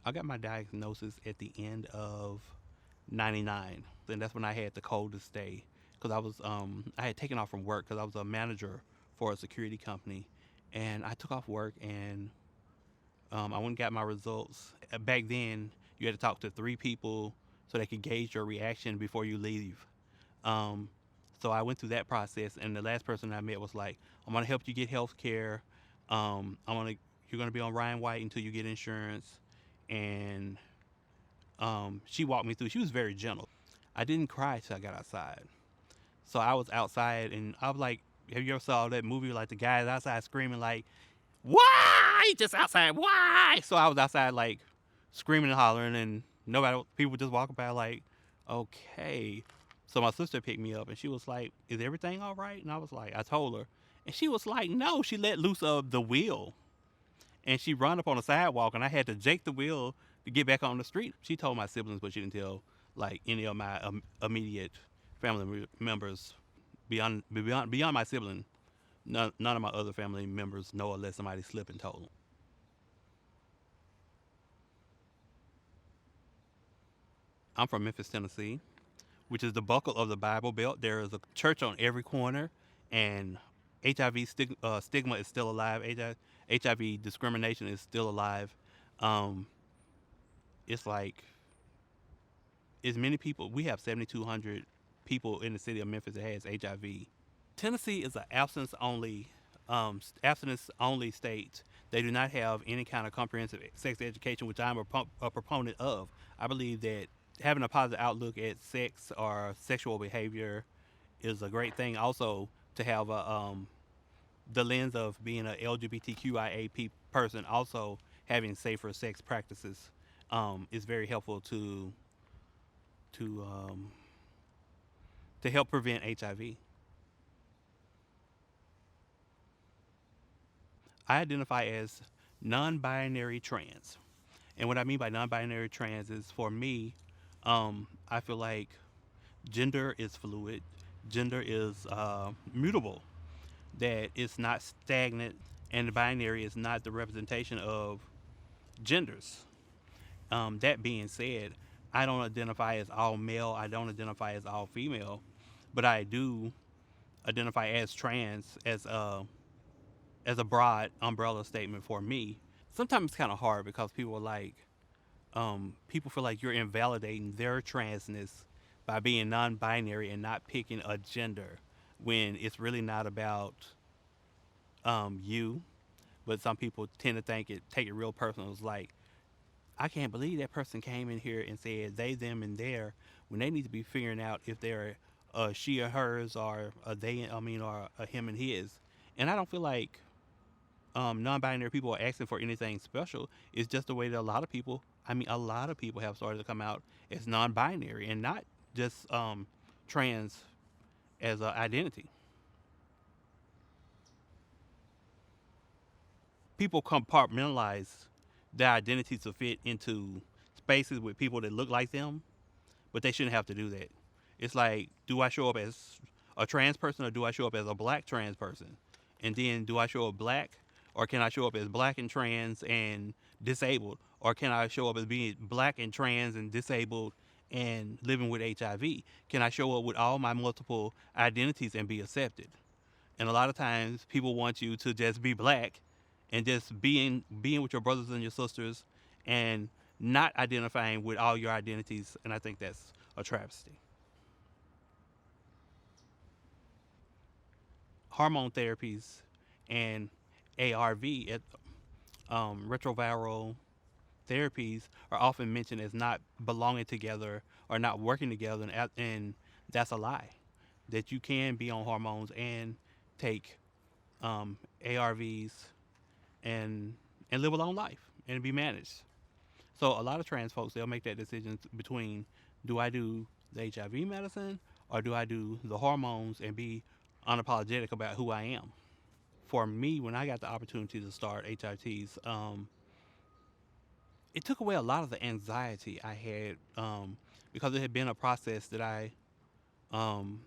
I got my diagnosis at the end of '99, and that's when I had the coldest day because I had taken off from work because I was a manager for a security company, and I took off work and I went and got my results. Back then, you had to talk to three people so they could gauge your reaction before you leave. Um, so I went through that process, and the last person I met was like, "I'm gonna help you get health care. I'm gonna You're gonna be on Ryan White until you get insurance." And she walked me through. She was very gentle. I didn't cry till I got outside. So I was outside, and I was like, "Have you ever saw that movie like the guys outside screaming like, why? Just outside, why?" So I was outside like screaming and hollering, and nobody, people just walking by like, okay. So my sister picked me up, and she was like, "Is everything all right?" And I was like, I told her, and she was like, "No." She let loose of the wheel, and she run up on the sidewalk, and I had to jake the wheel to get back on the street. She told my siblings, but she didn't tell like any of my immediate family members beyond my sibling. None of my other family members know unless somebody slipped and told them. I'm from Memphis, Tennessee, which is the buckle of the Bible Belt. There is a church on every corner, and stigma is still alive. HIV discrimination is still alive. Um, it's like as many people. We have 7,200 people in the city of Memphis that has HIV. Tennessee is an abstinence only state. They do not have any kind of comprehensive sex education, which I'm a proponent of. I believe that having a positive outlook at sex or sexual behavior is a great thing. Also, to have the lens of being an LGBTQIA person, also having safer sex practices is very helpful to um, to help prevent HIV. I identify as non-binary trans. And what I mean by non-binary trans is, for me, I feel like gender is fluid, gender is mutable, that it's not stagnant, and the binary is not the representation of genders. That being said, I don't identify as all male, I don't identify as all female, but I do identify as trans as a broad umbrella statement for me. Sometimes it's kind of hard because people are like, people feel like you're invalidating their transness by being non-binary and not picking a gender when it's really not about you. But some people tend to take it real personal. It's like, I can't believe that person came in here and said they, them, and their when they need to be figuring out if they're a she or hers or a they. I mean, or a him and his. And I don't feel like non-binary people are asking for anything special. It's just the way that a lot of people have started to come out as non-binary and not just trans as an identity. People compartmentalize their identities to fit into spaces with people that look like them, but they shouldn't have to do that. It's like, do I show up as a trans person or do I show up as a black trans person? And then, do I show up black, or can I show up as black and trans and disabled? Or can I show up as being black and trans and disabled and living with HIV? Can I show up with all my multiple identities and be accepted? And a lot of times people want you to just be black and just being with your brothers and your sisters and not identifying with all your identities, and I think that's a travesty. Hormone therapies and ARV, retroviral therapies, are often mentioned as not belonging together or not working together, and that's a lie. That you can be on hormones and take ARVs and live a long life and be managed. So a lot of trans folks, they'll make that decision between, do I do the HIV medicine or do I do the hormones and be unapologetic about who I am? For me, when I got the opportunity to start HITs, it took away a lot of the anxiety I had, because it had been a process that um,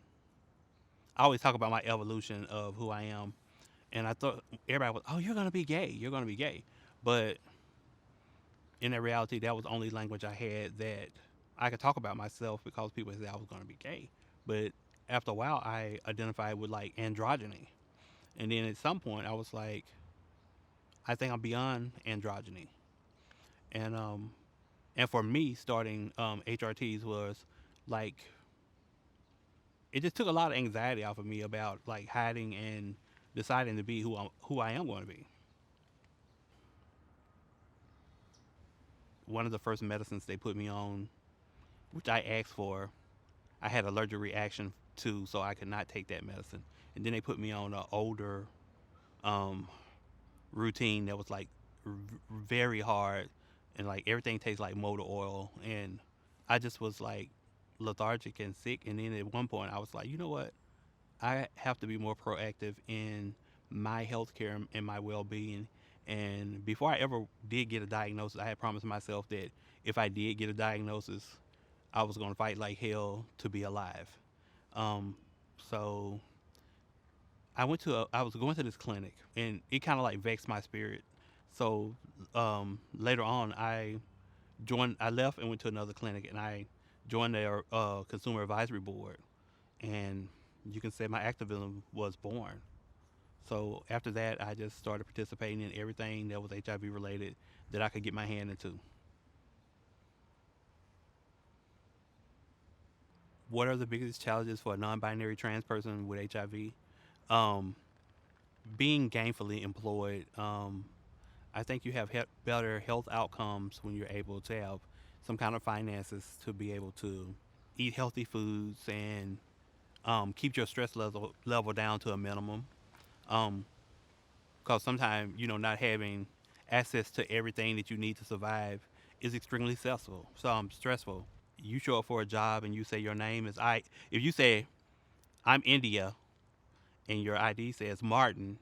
I always talk about my evolution of who I am. And I thought everybody was, "Oh, you're gonna be gay. You're gonna be gay," but in that reality, that was the only language I had that I could talk about myself because people said I was going to be gay. But after a while, I identified with like androgyny, and then at some point, I was like, I think I'm beyond androgyny, and and for me, starting HRTs was like it just took a lot of anxiety off of me about like hiding and deciding to be who I am going to be. One of the first medicines they put me on, which I asked for, I had an allergic reaction to, so I could not take that medicine. And then they put me on an older um, routine that was like very hard, and like everything tastes like motor oil, and I just was like lethargic and sick. And then at one point, I was like, you know what? I have to be more proactive in my health care and my well being. And before I ever did get a diagnosis, I had promised myself that if I did get a diagnosis, I was going to fight like hell to be alive. Um, so I was going to this clinic, and it kind of like vexed my spirit. So later on, I left and went to another clinic, and I joined their consumer advisory board, and you can say my activism was born. So after that, I just started participating in everything that was HIV related that I could get my hand into. What are the biggest challenges for a non-binary trans person with HIV? Um, Being gainfully employed. I think you have better health outcomes when you're able to have some kind of finances to be able to eat healthy foods and keep your stress level down to a minimum. Um, because sometimes not having access to everything that you need to survive is extremely stressful. Stressful. You show up for a job and you say your name is I. If you say I'm India and your ID says Martin,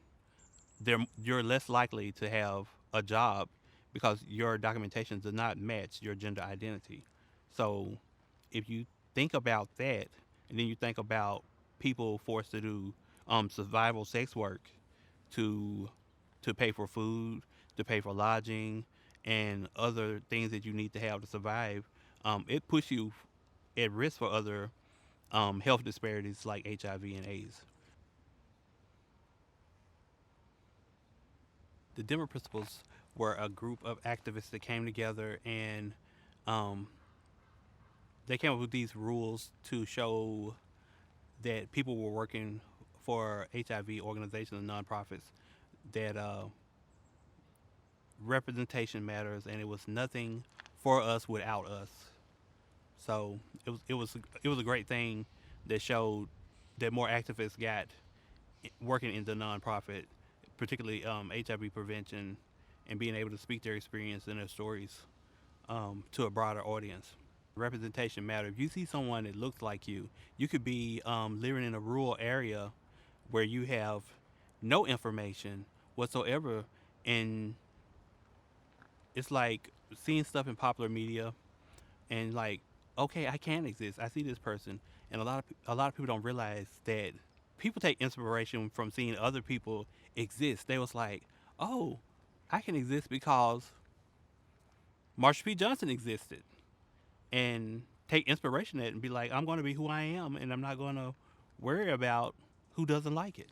you're less likely to have a job because your documentation does not match your gender identity. So if you think about that, and then you think about people forced to do survival sex work to pay for food, to pay for lodging, and other things that you need to have to survive, it puts you at risk for other health disparities like HIV and AIDS. The Denver Principles were a group of activists that came together, and um, they came up with these rules to show that people were working for HIV organizations and nonprofits that representation matters, and it was nothing for us without us. So it was a great thing that showed that more activists got working in the nonprofit, particularly HIV prevention, and being able to speak their experience and their stories to a broader audience. Representation matters. If you see someone that looks like you could be living in a rural area where you have no information whatsoever, and it's like seeing stuff in popular media and like, okay, I can exist. I see this person, and a lot of people don't realize that people take inspiration from seeing other people exist. They was like, oh, I can exist because Marsha P. Johnson existed, and take inspiration in it and be like, I'm going to be who I am, and I'm not going to worry about who doesn't like it.